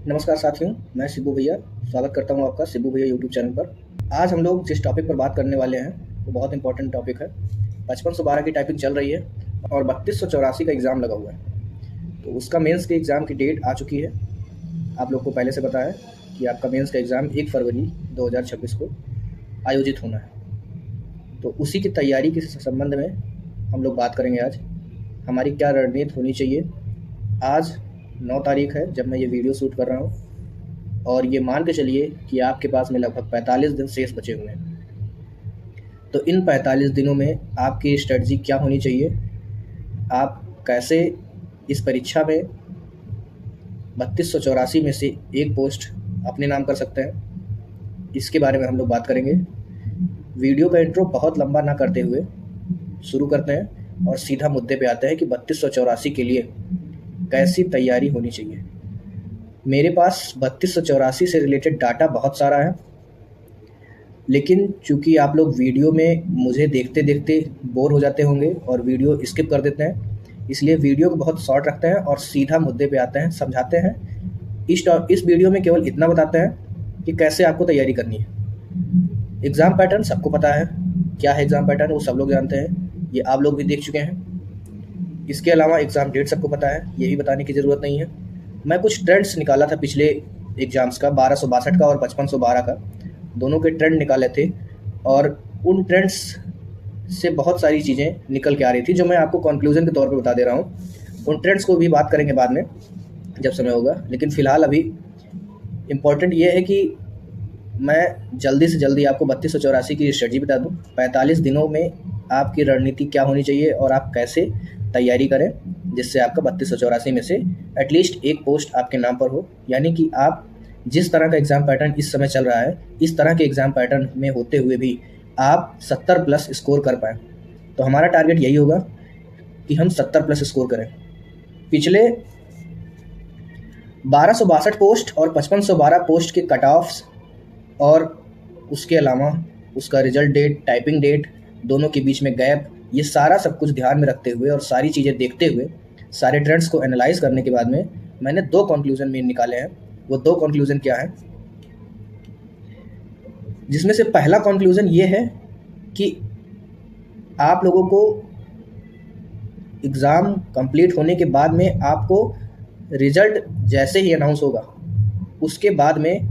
नमस्कार साथियों, मैं शिबू भैया स्वागत करता हूं आपका शिबू भैया यूट्यूब चैनल पर। आज हम लोग जिस टॉपिक पर बात करने वाले हैं वो बहुत इंपॉर्टेंट टॉपिक है। 5512 की टाइपिंग चल रही है और 3284 का एग्ज़ाम लगा हुआ है। तो उसका मेंस के एग्ज़ाम की डेट आ चुकी है। आप लोग को पहले से पता है कि आपका मेंस का एग्ज़ाम 1 फरवरी 2026 को आयोजित होना है। तो उसी की तैयारी के संबंध में हम लोग बात करेंगे आज। हमारी क्या रणनीति होनी चाहिए। आज 9 तारीख है जब मैं ये वीडियो शूट कर रहा हूँ और ये मान के चलिए कि आपके पास में लगभग 45 दिन शेष बचे हुए हैं। तो इन 45 दिनों में आपकी स्ट्रेटजी क्या होनी चाहिए, आप कैसे इस परीक्षा में 3284 में से एक पोस्ट अपने नाम कर सकते हैं, इसके बारे में हम लोग बात करेंगे। वीडियो का इंट्रो बहुत लंबा ना करते हुए शुरू करते हैं और सीधा मुद्दे पे आते हैं कि 3284 के लिए कैसी तैयारी होनी चाहिए। मेरे पास 3284 से रिलेटेड डाटा बहुत सारा है, लेकिन चूंकि आप लोग वीडियो में मुझे देखते देखते बोर हो जाते होंगे और वीडियो स्किप कर देते हैं, इसलिए वीडियो को बहुत शॉर्ट रखते हैं और सीधा मुद्दे पे आते हैं, समझाते हैं। इस वीडियो में केवल इतना बताते हैं कि कैसे आपको तैयारी करनी है। एग्ज़ाम पैटर्न सबको पता है, क्या है एग्ज़ाम पैटर्न वो सब लोग जानते हैं, ये आप लोग भी देख चुके हैं। इसके अलावा एग्ज़ाम डेट सबको पता है, ये भी बताने की ज़रूरत नहीं है। मैं कुछ ट्रेंड्स निकाला था पिछले एग्ज़ाम्स का, 1262 का और 5512 का, दोनों के ट्रेंड निकाले थे और उन ट्रेंड्स से बहुत सारी चीज़ें निकल के आ रही थी जो मैं आपको कंक्लूजन के तौर पे बता दे रहा हूँ। उन ट्रेंड्स को भी बात करेंगे बाद में जब समय होगा, लेकिन फ़िलहाल अभी इम्पॉर्टेंट ये है कि मैं जल्दी से जल्दी आपको 3284 की स्ट्रेटजी बता दूँ। 45 दिनों में आपकी रणनीति क्या होनी चाहिए और आप कैसे तैयारी करें जिससे आपका 3284 में से एटलीस्ट एक पोस्ट आपके नाम पर हो। यानी कि आप जिस तरह का एग्ज़ाम पैटर्न इस समय चल रहा है, इस तरह के एग्ज़ाम पैटर्न में होते हुए भी आप 70 प्लस स्कोर कर पाएँ। तो हमारा टारगेट यही होगा कि हम 70 प्लस स्कोर करें। पिछले 1262 पोस्ट और 5512 पोस्ट के कट ऑफ्स और उसके अलावा उसका रिजल्ट डेट, टाइपिंग डेट, दोनों के बीच में गैप, ये सारा सब कुछ ध्यान में रखते हुए और सारी चीज़ें देखते हुए, सारे ट्रेंड्स को एनालाइज करने के बाद में मैंने 2 कंक्लूजन में निकाले हैं। वो 2 कंक्लूजन क्या है, जिसमें से पहला कंक्लूजन ये है कि आप लोगों को एग्ज़ाम कंप्लीट होने के बाद में आपको रिजल्ट जैसे ही अनाउंस होगा उसके बाद में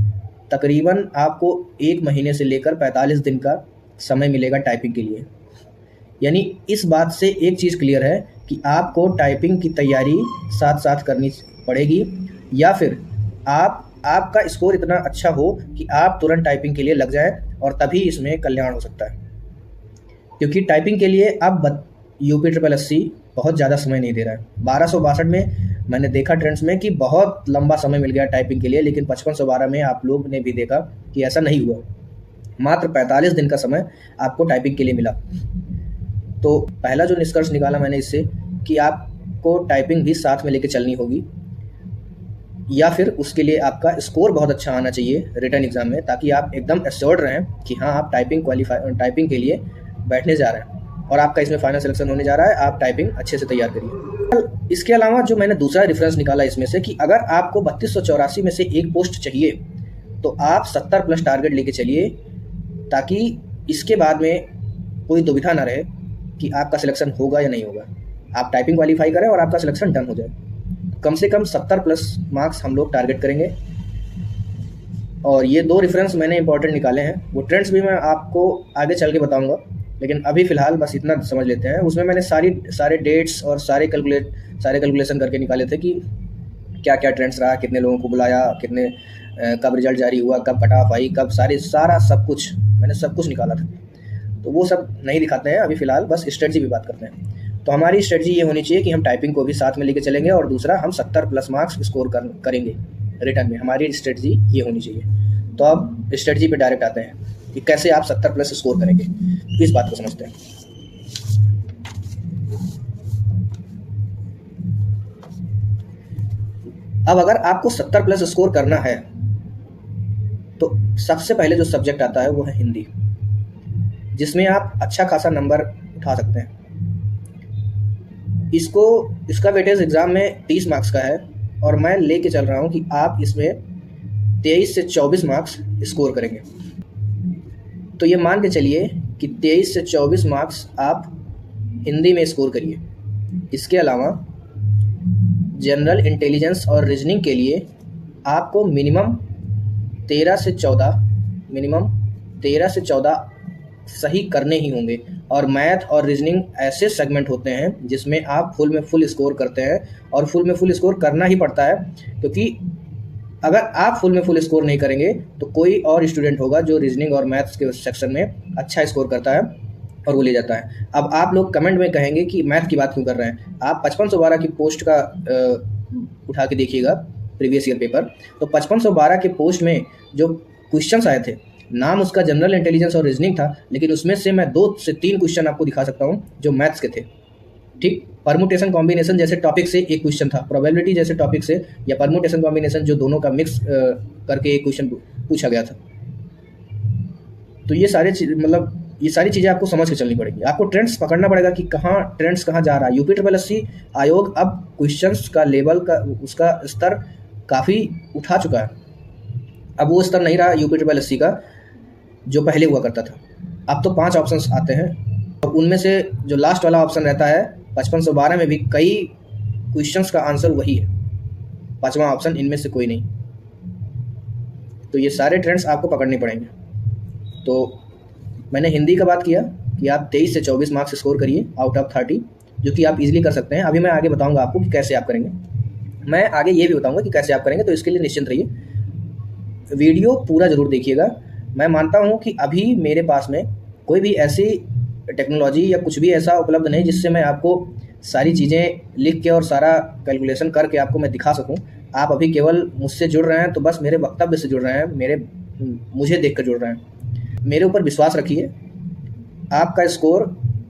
तकरीबन आपको 1 महीने से लेकर 45 दिन का समय मिलेगा टाइपिंग के लिए। यानी इस बात से एक चीज़ क्लियर है कि आपको टाइपिंग की तैयारी साथ साथ करनी पड़ेगी, या फिर आपका स्कोर इतना अच्छा हो कि आप तुरंत टाइपिंग के लिए लग जाएं और तभी इसमें कल्याण हो सकता है। क्योंकि टाइपिंग के लिए अब UPSSSC बहुत ज़्यादा समय नहीं दे रहा है। 1262 में मैंने देखा ट्रेंड्स में कि बहुत लंबा समय मिल गया टाइपिंग के लिए, लेकिन 5512 में आप लोग ने भी देखा कि ऐसा नहीं हुआ। मात्र 45 दिन का समय आपको टाइपिंग के लिए मिला। तो पहला जो निष्कर्ष निकाला मैंने इससे कि आपको टाइपिंग भी साथ में लेके चलनी होगी, या फिर उसके लिए आपका स्कोर बहुत अच्छा आना चाहिए रिटन एग्ज़ाम में, ताकि आप एकदम एश्योर्ड रहें कि हाँ आप टाइपिंग के लिए बैठने जा रहे हैं और आपका इसमें फाइनल सिलेक्शन होने जा रहा है। आप टाइपिंग अच्छे से तैयार करिए। इसके अलावा जो मैंने दूसरा रेफरेंस निकाला इसमें से कि अगर आपको 3284 में से एक पोस्ट चाहिए तो आप 70 प्लस टारगेट लेके चलिए, ताकि इसके बाद में कोई दुविधा ना रहे कि आपका सिलेक्शन होगा या नहीं होगा। आप टाइपिंग क्वालिफाई करें और आपका सिलेक्शन डन हो जाए। कम से कम 70 प्लस मार्क्स हम लोग टारगेट करेंगे। और ये 2 रेफरेंस मैंने इंपॉर्टेंट निकाले हैं, वो ट्रेंड्स भी मैं आपको आगे चल के बताऊंगा, लेकिन अभी फ़िलहाल बस इतना समझ लेते हैं। उसमें मैंने सारे डेट्स और सारे कैलकुलेशन करके निकाले थे कि क्या क्या ट्रेंड्स रहा, कितने लोगों को बुलाया, कितने कब रिजल्ट जारी हुआ, कब कट ऑफ आई, कब सारा सब कुछ मैंने सब कुछ निकाला था। तो वो सब नहीं दिखाते हैं अभी फ़िलहाल, बस स्ट्रेटजी भी बात करते हैं। तो हमारी स्ट्रेटजी ये होनी चाहिए कि हम टाइपिंग को भी साथ में लेके चलेंगे और दूसरा हम 70 प्लस मार्क्स स्कोर करेंगे रिटर्न में। हमारी स्ट्रेटजी ये होनी चाहिए। तो अब स्ट्रेटजी पे डायरेक्ट आते हैं कि कैसे आप 70 प्लस स्कोर करेंगे, इस बात को समझते हैं। अब अगर आपको 70 प्लस स्कोर करना है तो सबसे पहले जो सब्जेक्ट आता है वो है हिंदी, जिसमें आप अच्छा खासा नंबर उठा सकते हैं। इसका वेटेज एग्ज़ाम में 30 मार्क्स का है और मैं लेके चल रहा हूँ कि आप इसमें 23 से 24 मार्क्स स्कोर करेंगे। तो ये मान के चलिए कि 23 से 24 मार्क्स आप हिंदी में स्कोर करिए। इसके अलावा जनरल इंटेलिजेंस और रीजनिंग के लिए आपको मिनिमम 13 से 14 सही करने ही होंगे। और मैथ और रीजनिंग ऐसे सेगमेंट होते हैं जिसमें आप फुल में फुल स्कोर करते हैं, और फुल में फुल स्कोर करना ही पड़ता है, क्योंकि अगर आप फुल में फुल स्कोर नहीं करेंगे तो कोई और स्टूडेंट होगा जो रीजनिंग और मैथ्स के सेक्शन में अच्छा स्कोर करता है और वो ले जाता है। अब आप लोग कमेंट में कहेंगे कि मैथ की बात क्यों कर रहे हैं। आप 5512 की पोस्ट का उठा के देखिएगा प्रीवियस ईयर पेपर। तो 5512 के पोस्ट में जो क्वेश्चंस आए थे, नाम उसका जनरल इंटेलिजेंस और रीजनिंग था, लेकिन उसमें से मैं 2 से 3 क्वेश्चन आपको दिखा सकता हूँ जो मैथ्स के थे। ठीक, परमुटेशन कॉम्बिनेशन जैसे टॉपिक से एक क्वेश्चन था, प्रोबेबिलिटी जैसे टॉपिक से, या परमुटेशन कॉम्बिनेशन जो दोनों का मिक्स करके एक क्वेश्चन पूछा गया था। तो ये सारी चीज़ें आपको समझ के चलनी पड़ेगी। आपको ट्रेंड्स पकड़ना पड़ेगा कि ट्रेंड्स कहाँ जा रहा है। UPSSC आयोग अब क्वेश्चंस का लेवल का उसका स्तर काफ़ी उठा चुका है। अब वो स्तर नहीं रहा UPSSC का जो पहले हुआ करता था। अब तो 5 ऑप्शंस आते हैं, और उनमें से जो लास्ट वाला ऑप्शन रहता है 5512 में भी कई क्वेश्चंस का आंसर वही है, 5वां ऑप्शन इनमें से कोई नहीं। तो ये सारे ट्रेंड्स आपको पकड़ने पड़ेंगे। तो मैंने हिंदी का बात किया कि आप 23 से 24 मार्क्स स्कोर करिए आउट ऑफ 30, जो कि आप इजीली कर सकते हैं। अभी मैं आगे बताऊंगा आपको कि कैसे आप करेंगे। मैं आगे ये भी बताऊंगा कि कैसे आप करेंगे, तो इसके लिए निश्चिंत रहिए, वीडियो पूरा ज़रूर देखिएगा। मैं मानता हूँ कि अभी मेरे पास में कोई भी ऐसी टेक्नोलॉजी या कुछ भी ऐसा उपलब्ध नहीं जिससे मैं आपको सारी चीज़ें लिख के और सारा कैलकुलेशन करके आपको मैं दिखा सकूं। आप अभी केवल मुझसे जुड़ रहे हैं, तो बस मेरे वक्तव्य से जुड़ रहे हैं, मुझे देख कर जुड़ रहे हैं। मेरे ऊपर विश्वास रखिए, आपका स्कोर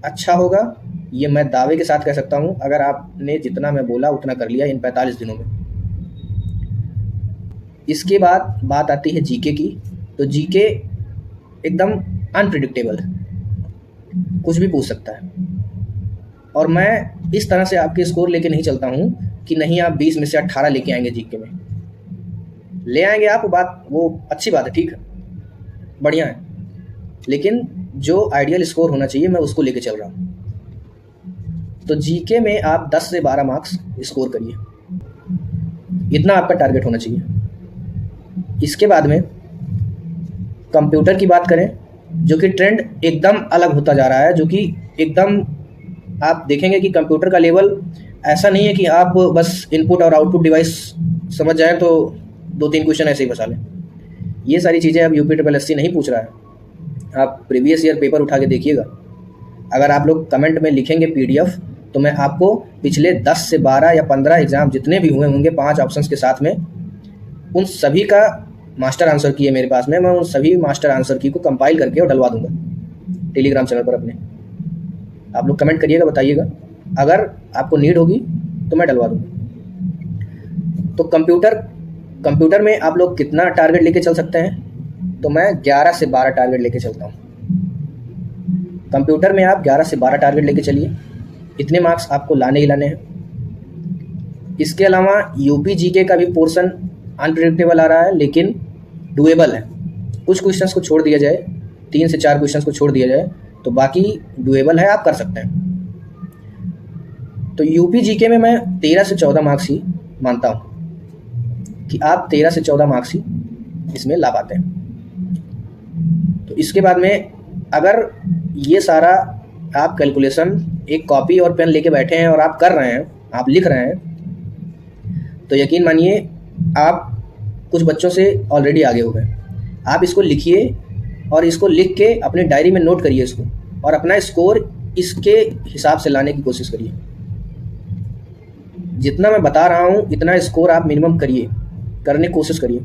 अच्छा होगा, ये मैं दावे के साथ कह सकता हूँ, अगर आपने जितना मैं बोला उतना कर लिया इन 45 दिनों में। इसके बाद बात आती है जीके की। तो जीके एकदम अनप्रिडिक्टेबल है, कुछ भी पूछ सकता है, और मैं इस तरह से आपके स्कोर लेके नहीं चलता हूँ कि नहीं आप 20 में से 18 लेके आएंगे जीके में। ले आएंगे आप, वो अच्छी बात है, ठीक है, बढ़िया है, लेकिन जो आइडियल स्कोर होना चाहिए मैं उसको लेके चल रहा हूँ। तो जीके में आप 10 से 12 मार्क्स स्कोर करिए, इतना आपका टारगेट होना चाहिए। इसके बाद में कंप्यूटर की बात करें, जो कि ट्रेंड एकदम अलग होता जा रहा है, जो कि एकदम आप देखेंगे कि कंप्यूटर का लेवल ऐसा नहीं है कि आप बस इनपुट और आउटपुट डिवाइस समझ जाए तो 2-3 क्वेश्चन ऐसे ही बसा लें। ये सारी चीज़ें अब UPSSC नहीं पूछ रहा है। आप प्रीवियस ईयर पेपर उठा के देखिएगा। अगर आप लोग कमेंट में लिखेंगे PDF, तो मैं आपको पिछले 10 से 12 या 15 एग्ज़ाम जितने भी हुए होंगे 5 ऑप्शंस के साथ में, उन सभी का मास्टर आंसर की है मेरे पास में। मैं उन सभी मास्टर आंसर की को कंपाइल करके और डलवा दूंगा टेलीग्राम चैनल पर अपने। आप लोग कमेंट करिएगा, बताइएगा, अगर आपको नीड होगी तो मैं डलवा दूंगा। तो कंप्यूटर में आप लोग कितना टारगेट लेके चल सकते हैं? तो मैं 11 से 12 टारगेट लेके चलता हूँ। कंप्यूटर में आप 11 से 12 टारगेट लेके चलिए, इतने मार्क्स आपको लाने ही लाने हैं। इसके अलावा यूपी जीके का भी पोर्शन अनप्रेडिक्टेबल आ रहा है, लेकिन डुएबल है। कुछ क्वेश्चंस को छोड़ दिया जाए, 3 से 4 क्वेश्चंस को छोड़ दिया जाए, तो बाकी डुएबल है, आप कर सकते हैं। तो यूपी जीके में मैं 13 से 14 मार्क्स ही मानता हूँ कि आप 13 से 14 मार्क्स ही इसमें ला पाते हैं। तो इसके बाद में अगर ये सारा आप कैलकुलेशन एक कॉपी और पेन लेके बैठे हैं और आप कर रहे हैं, आप लिख रहे हैं, तो यकीन मानिए आप कुछ बच्चों से ऑलरेडी आगे हो गए। आप इसको लिखिए और इसको लिख के अपने डायरी में नोट करिए इसको, और अपना स्कोर इसके हिसाब से लाने की कोशिश करिए। जितना मैं बता रहा हूँ इतना स्कोर आप मिनिमम करिए, करने की कोशिश करिए।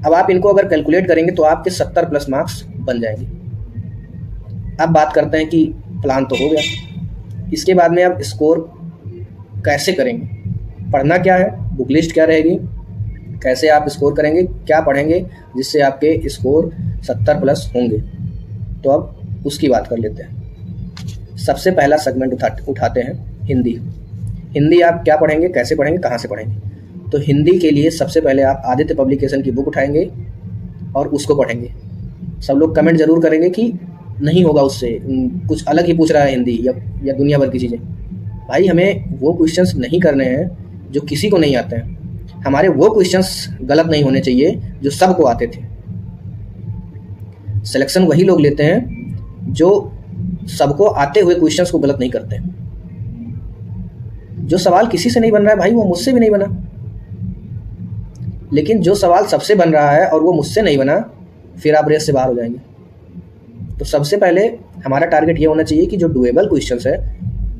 अब आप इनको अगर कैलकुलेट करेंगे तो आपके 70+ मार्क्स बन जाएंगे। अब बात करते हैं कि प्लान तो हो गया, इसके बाद में अब स्कोर कैसे करेंगे, पढ़ना क्या है, बुक लिस्ट क्या रहेगी, कैसे आप स्कोर करेंगे, क्या पढ़ेंगे जिससे आपके स्कोर 70+ होंगे। तो अब उसकी बात कर लेते हैं। सबसे पहला सेगमेंट उठाते हैं हिंदी। हिंदी आप क्या पढ़ेंगे, कैसे पढ़ेंगे, कहाँ से पढ़ेंगे। तो हिंदी के लिए सबसे पहले आप आदित्य पब्लिकेशन की बुक उठाएंगे और उसको पढ़ेंगे। सब लोग कमेंट ज़रूर करेंगे कि नहीं होगा उससे, कुछ अलग ही पूछ रहा है हिंदी या दुनिया भर की चीज़ें। भाई हमें वो क्वेश्चंस नहीं करने हैं जो किसी को नहीं आते हैं। हमारे वो क्वेश्चंस गलत नहीं होने चाहिए जो सबको आते थे। सिलेक्शन वही लोग लेते हैं जो सबको आते हुए क्वेश्चंस को गलत नहीं करते। जो सवाल किसी से नहीं बन रहा है भाई वो मुझसे भी नहीं बना, लेकिन जो सवाल सबसे बन रहा है और वो मुझसे नहीं बना, फिर आप रेस से बाहर हो जाएंगे। तो सबसे पहले हमारा टारगेट ये होना चाहिए कि जो डुएबल क्वेश्चंस है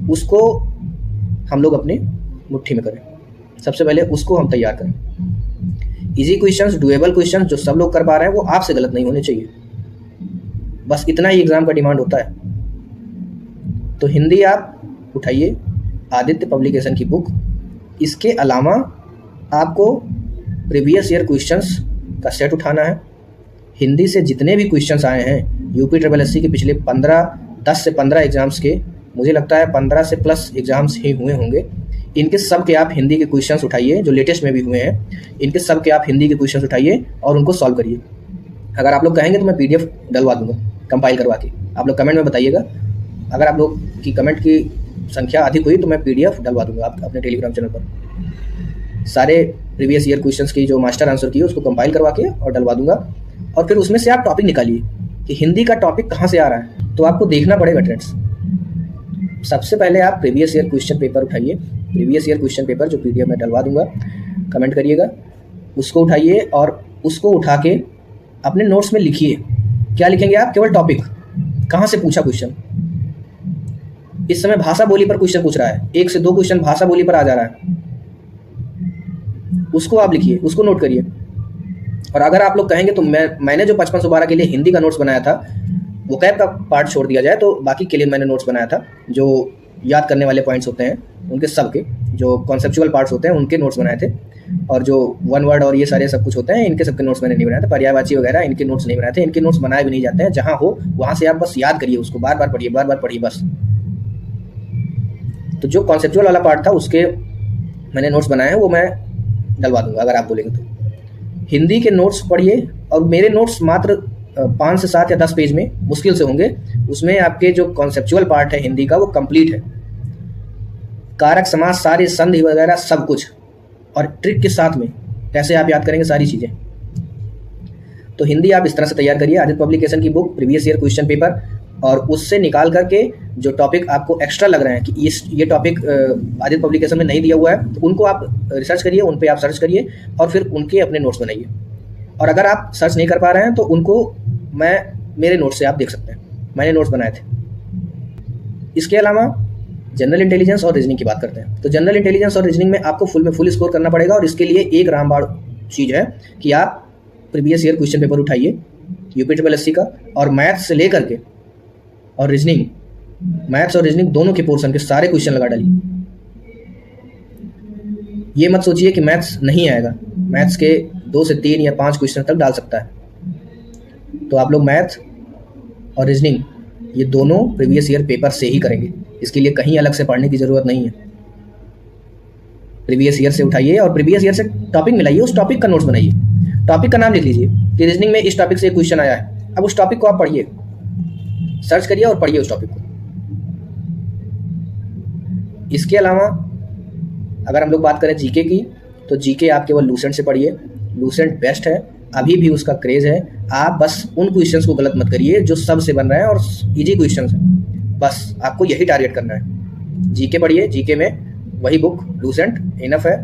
उसको हम लोग अपनी मुट्ठी में करें। सबसे पहले उसको हम तैयार करें। इजी क्वेश्चंस, डुएबल क्वेश्चंस जो सब लोग कर पा रहे हैं वो आपसे गलत नहीं होने चाहिए। बस इतना ही एग्ज़ाम का डिमांड होता है। तो हिंदी आप उठाइए आदित्य पब्लिकेशन की बुक। इसके अलावा आपको प्रीवियस ईयर क्वेश्चंस का सेट उठाना है। हिंदी से जितने भी क्वेश्चंस आए हैं यूपी SSS के पिछले 10 से 15 एग्ज़ाम्स के, मुझे लगता है 15 से प्लस एग्ज़ाम्स ही हुए होंगे, इनके सब के आप हिंदी के क्वेश्चंस उठाइए। जो लेटेस्ट में भी हुए हैं इनके सब के आप हिंदी के क्वेश्चंस उठाइए और उनको सॉल्व करिए। अगर आप लोग कहेंगे तो मैं PDF डलवा दूंगा कंपाइल करवा के। आप लोग कमेंट में बताइएगा। अगर आप लोग की कमेंट की संख्या अधिक हुई तो मैं PDF डलवा दूंगा आप अपने टेलीग्राम चैनल पर। सारे प्रीवियस ईयर क्वेश्चंस की जो मास्टर आंसर की है उसको कंपाइल करवा के और डलवा दूंगा। और फिर उसमें से आप टॉपिक निकालिए कि हिंदी का टॉपिक कहाँ से आ रहा है। तो आपको देखना पड़ेगा ट्रेंड्स। सबसे पहले आप प्रीवियस ईयर क्वेश्चन पेपर उठाइए। प्रीवियस ईयर क्वेश्चन पेपर जो PDF में डलवा दूंगा, कमेंट करिएगा, उसको उठाइए और उसको उठा के अपने नोट्स में लिखिए। क्या लिखेंगे आप? केवल टॉपिक, कहाँ से पूछा क्वेश्चन। इस समय भाषा बोली पर क्वेश्चन पूछ रहा है, 1 से 2 क्वेश्चन भाषा बोली पर आ जा रहा है, उसको आप लिखिए, उसको नोट करिए। और अगर आप लोग कहेंगे तो मैंने जो 5512 के लिए हिंदी का नोट्स बनाया था वो कैब का पार्ट छोड़ दिया जाए तो बाकी के लिए मैंने नोट्स बनाया था। जो याद करने वाले पॉइंट्स होते हैं उनके सब के, जो कॉन्सेप्चुअल पार्ट्स होते हैं उनके नोट्स बनाए थे। और जो वन वर्ड और ये सारे सब कुछ होते हैं इनके सबके नोट्स मैंने नहीं बनाए थे। पर्यायवाची वगैरह इनके नोट्स नहीं बनाए थे। इनके नोट्स बनाए भी नहीं जाते हैं। जहाँ हो वहाँ से आप बस याद करिए, उसको बार बार पढ़िए बस। तो जो कॉन्सेप्चुअल वाला पार्ट था उसके मैंने नोट्स बनाए हैं, वो मैं डलवा दूंगा अगर आप बोलेंगे तो। हिंदी के नोट्स पढ़िए और मेरे नोट्स मात्र 5 से 7 या 10 पेज में मुश्किल से होंगे। उसमें आपके जो कॉन्सेप्चुअल पार्ट है हिंदी का वो कंप्लीट है। कारक समास, सारे संधि वगैरह सब कुछ, और ट्रिक के साथ में कैसे आप याद करेंगे सारी चीज़ें। तो हिंदी आप इस तरह से तैयार करिए। आदित्य पब्लिकेशन की book, previous year question paper, और उससे निकाल करके जो टॉपिक आपको एक्स्ट्रा लग रहे हैं कि ये टॉपिक आदित्य पब्लिकेशन में नहीं दिया हुआ है, तो उनको आप रिसर्च करिए, उन पे आप सर्च करिए और फिर उनके अपने नोट्स बनाइए। और अगर आप सर्च नहीं कर पा रहे हैं तो उनको मेरे नोट्स से आप देख सकते हैं, मैंने नोट्स बनाए थे। इसके अलावा जनरल इंटेलिजेंस और रीजनिंग की बात करते हैं। तो जनरल इंटेलिजेंस और रीजनिंग में आपको फुल स्कोर करना पड़ेगा और इसके लिए एक रामबाण चीज़ है कि आप प्रीवियस ईयर क्वेश्चन पेपर उठाइए यूपी SSS का, और मैथ्स से लेकर के और रीजनिंग, मैथ्स और रीजनिंग दोनों के पोर्शन के सारे क्वेश्चन लगा डालिए। ये मत सोचिए कि मैथ्स नहीं आएगा, मैथ्स के 2 से 3 या 5 क्वेश्चन तक डाल सकता है। तो आप लोग मैथ और रीजनिंग ये दोनों प्रीवियस ईयर पेपर से ही करेंगे। इसके लिए कहीं अलग से पढ़ने की ज़रूरत नहीं है। प्रीवियस ईयर से उठाइए और प्रीवियस ईयर से टॉपिक मिलाइए, उस टॉपिक का नोट्स बनाइए। टॉपिक का नाम लिख लीजिए कि रीजनिंग में इस टॉपिक से क्वेश्चन आया है। अब उस टॉपिक को आप पढ़िए, सर्च करिए और पढ़िए उस टॉपिक को। इसके अलावा अगर हम लोग बात करें जीके की, तो जीके आप केवल लूसेंट से पढ़िए। लूसेंट बेस्ट है, अभी भी उसका क्रेज़ है। आप बस उन क्वेश्चंस को गलत मत करिए जो सब से बन रहे हैं और इजी क्वेश्चंस हैं। बस आपको यही टारगेट करना है। जीके पढ़िए, जीके में वही बुक लूसेंट इनफ है,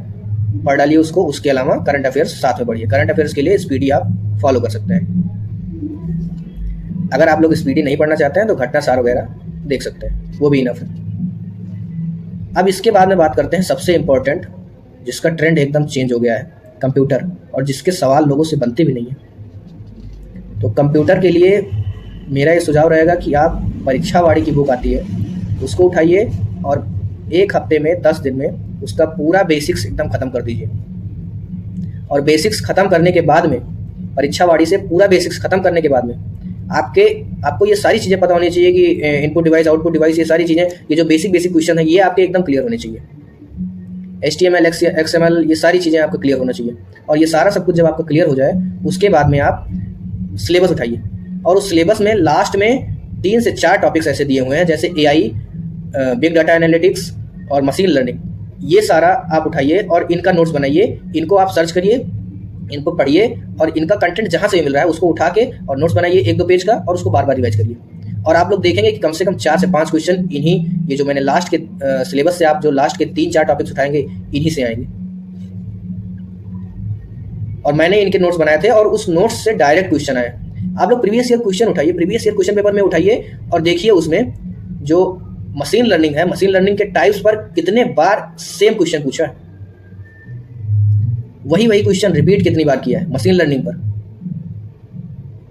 पढ़ डालिए उसको। उसके अलावा करंट अफेयर्स साथ में पढ़िए। करंट अफेयर्स के लिए स्पीडी आप फॉलो कर सकते हैं। अगर आप लोग स्पीडी नहीं पढ़ना चाहते हैं तो घटना सार वगैरह देख सकते हैं, वो भी इनफ है। अब इसके बाद में बात करते हैं सबसे इम्पोर्टेंट, जिसका ट्रेंड एकदम चेंज हो गया है, कंप्यूटर, और जिसके सवाल लोगों से बनते भी नहीं हैं। तो कंप्यूटर के लिए मेरा ये सुझाव रहेगा कि आप परीक्षावाड़ी की बुक आती है उसको उठाइए और 1 हफ्ते में 10 दिन में उसका पूरा बेसिक्स एकदम ख़त्म कर दीजिए। और बेसिक्स ख़त्म करने के बाद में, परीक्षावाड़ी से पूरा बेसिक्स ख़त्म करने के बाद में आपको ये सारी चीज़ें पता होनी चाहिए कि इनपुट डिवाइस, आउटपुट डिवाइस, ये सारी चीज़ें, ये जो बेसिक क्वेश्चन है ये आपके एकदम क्लियर होने चाहिए। HTML XML ये सारी चीज़ें आपको क्लियर होना चाहिए। और ये सारा सब कुछ जब आपका क्लियर हो जाए उसके बाद में आप सिलेबस उठाइए, और उस सिलेबस में लास्ट में 3 से 4 टॉपिक्स ऐसे दिए हुए हैं जैसे AI, बिग डाटा एनालिटिक्स और मशीन लर्निंग। ये सारा आप उठाइए और इनका नोट्स बनाइए, इनको आप सर्च करिए, इनको पढ़िए और इनका कंटेंट जहाँ से भी मिल रहा है उसको उठा के और नोट्स बनाइए 1-2 पेज का, और उसको बार बार रिवाइज करिए। और आप लोग देखेंगे कि कम से कम 4 से 5 क्वेश्चन इन्हीं, ये जो मैंने लास्ट के सिलेबस से आप जो लास्ट के 3-4 टॉपिक्स उठाएंगे इन्हीं से आएंगे। और मैंने इनके नोट्स बनाए थे और उस नोट्स से डायरेक्ट क्वेश्चन आए। आप लोग प्रीवियस ईयर क्वेश्चन उठाइए, प्रीवियस ईयर क्वेश्चन पेपर में उठाइए और देखिए उसमें जो मशीन लर्निंग है, मशीन लर्निंग के टाइप्स पर कितने बार सेम क्वेश्चन पूछा है, वही क्वेश्चन रिपीट कितनी बार किया है। मशीन लर्निंग पर,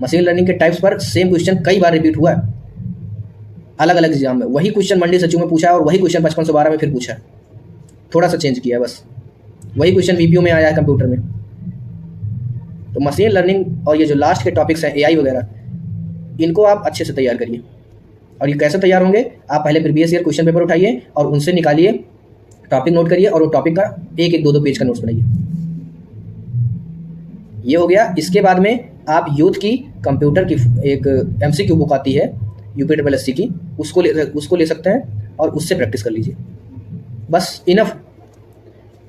मशीन लर्निंग के टाइप्स पर सेम क्वेश्चन कई बार रिपीट हुआ है अलग अलग एग्जाम में। वही क्वेश्चन मंडी सचिव में पूछा है और वही क्वेश्चन 5512 में फिर पूछा है, थोड़ा सा चेंज किया है बस। वही क्वेश्चन VPO में आया है कंप्यूटर में। तो मशीन लर्निंग और ये जो लास्ट के टॉपिक्स हैं AI वगैरह, इनको आप अच्छे से तैयार करिए। और ये कैसे तैयार होंगे, आप पहले प्रीवियस ईयर क्वेश्चन पेपर उठाइए और उनसे निकालिए टॉपिक, नोट करिए और वो टॉपिक का 1-2 पेज का नोट्स बनाइए। ये हो गया। इसके बाद में आप यूथ की कंप्यूटर की एक MCQ बुक आती है UPSSC की, उसको ले सकते हैं और उससे प्रैक्टिस कर लीजिए, बस इनफ।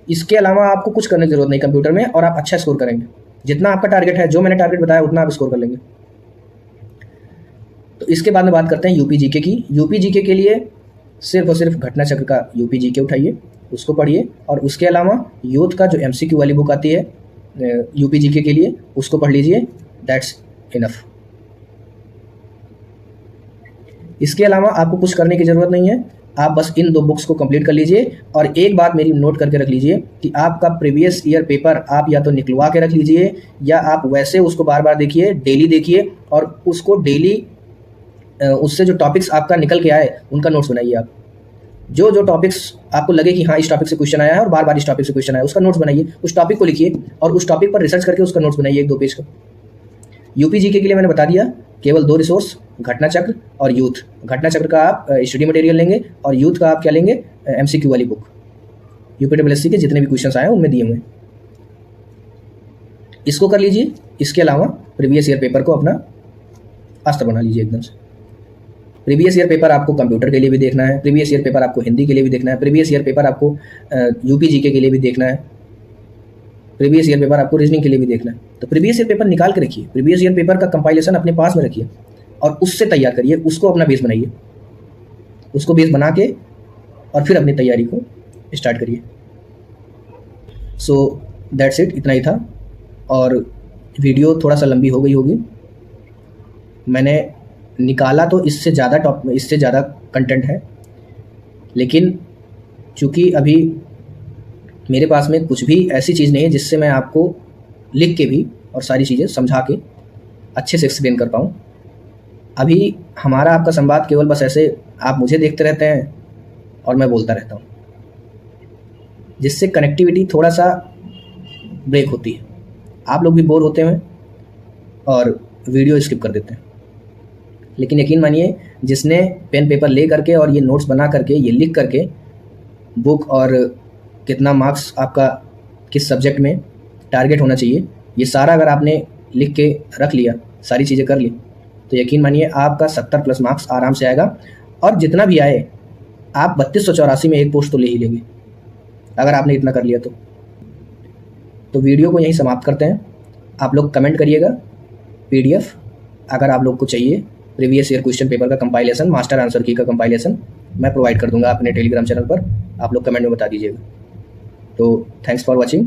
इसके अलावा आपको कुछ करने की जरूरत नहीं कंप्यूटर में, और आप अच्छा स्कोर करेंगे। जितना आपका टारगेट है, जो मैंने टारगेट बताया उतना आप स्कोर कर लेंगे। तो इसके बाद में बात करते हैं UP GK की। UP GK के लिए सिर्फ और सिर्फ घटना चक्र का UP GK उठाइए, उसको पढ़िए, और उसके अलावा यूथ का जो MCQ वाली बुक आती है UP GK के लिए, उसको पढ़ लीजिए, दैट्स इनफ। इसके अलावा आपको कुछ करने की ज़रूरत नहीं है, आप बस इन 2 बुक्स को कंप्लीट कर लीजिए। और एक बात मेरी नोट करके रख लीजिए कि आपका प्रीवियस ईयर पेपर आप या तो निकलवा के रख लीजिए, या आप वैसे उसको बार बार देखिए, डेली देखिए, और उसको डेली उससे जो टॉपिक्स आपका निकल के आए उनका नोट्स बनाइए। आप जो टॉपिक्स आपको लगे कि हाँ इस टॉपिक से क्वेश्चन आया है और बार बार इस टॉपिक से क्वेश्चन आया, उसका नोट्स बनाइए, उस टॉपिक को लिखिए और उस टॉपिक पर रिसर्च करके उसका नोट्स बनाइए 1-2 पेज का। UP GK के लिए मैंने बता दिया, केवल 2 रिसोर्स, घटना चक्र और यूथ। घटना चक्र का आप स्टडी मटेरियल लेंगे और यूथ का आप क्या लेंगे, MCQ वाली बुक। UPSSC के जितने भी क्वेश्चन आए उनमें दिए हुए, इसको कर लीजिए। इसके अलावा प्रीवियस ईयर पेपर को अपना अस्त्र बना लीजिए एकदम से। प्रीवियस ईयर पेपर आपको कंप्यूटर के लिए भी देखना है, प्रीवियस ईयर पेपर आपको हिंदी के लिए भी देखना है, प्रीवियस ईयर पेपर आपको UP GK के लिए भी देखना है, प्रीवियस ईयर पेपर आपको रीजनिंग के लिए भी देखना है। तो प्रीवियस ईयर पेपर निकाल के रखिए, प्रीवियस ईयर पेपर का कंपाइलेशन अपने पास में रखिए और उससे तैयार करिए, उसको अपना बेस बनाइए, उसको बेस बना के और फिर अपनी तैयारी को स्टार्ट करिए। सो दैट्स इट, इतना ही था। और वीडियो थोड़ा सा लंबी हो गई होगी, मैंने निकाला तो इससे ज़्यादा कंटेंट है, लेकिन चूँकि अभी मेरे पास में कुछ भी ऐसी चीज़ नहीं है जिससे मैं आपको लिख के भी और सारी चीज़ें समझा के अच्छे से एक्सप्लेन कर पाऊँ। अभी हमारा आपका संवाद केवल बस ऐसे आप मुझे देखते रहते हैं और मैं बोलता रहता हूँ, जिससे कनेक्टिविटी थोड़ा सा ब्रेक होती है। आप लोग भी बोर होते हैं और वीडियो स्किप कर देते हैं। लेकिन यकीन मानिए, जिसने पेन पेपर ले करके और ये नोट्स बना करके, ये लिख करके बुक और कितना मार्क्स आपका किस सब्जेक्ट में टारगेट होना चाहिए, ये सारा अगर आपने लिख के रख लिया, सारी चीज़ें कर ली, तो यकीन मानिए आपका 70+ मार्क्स आराम से आएगा। और जितना भी आए आप 3284 में एक पोस्ट तो ले ही लेंगे अगर आपने इतना कर लिया तो वीडियो को यहीं समाप्त करते हैं। आप लोग कमेंट करिएगा PDF अगर आप लोग को चाहिए प्रीवियस ईयर क्वेश्चन पेपर का कंपाइलेशन, मास्टर आंसर की का कंपाइलेशन मैं प्रोवाइड कर दूंगा अपने टेलीग्राम चैनल पर, आप लोग कमेंट में बता दीजिएगा। तो थैंक्स फॉर वॉचिंग।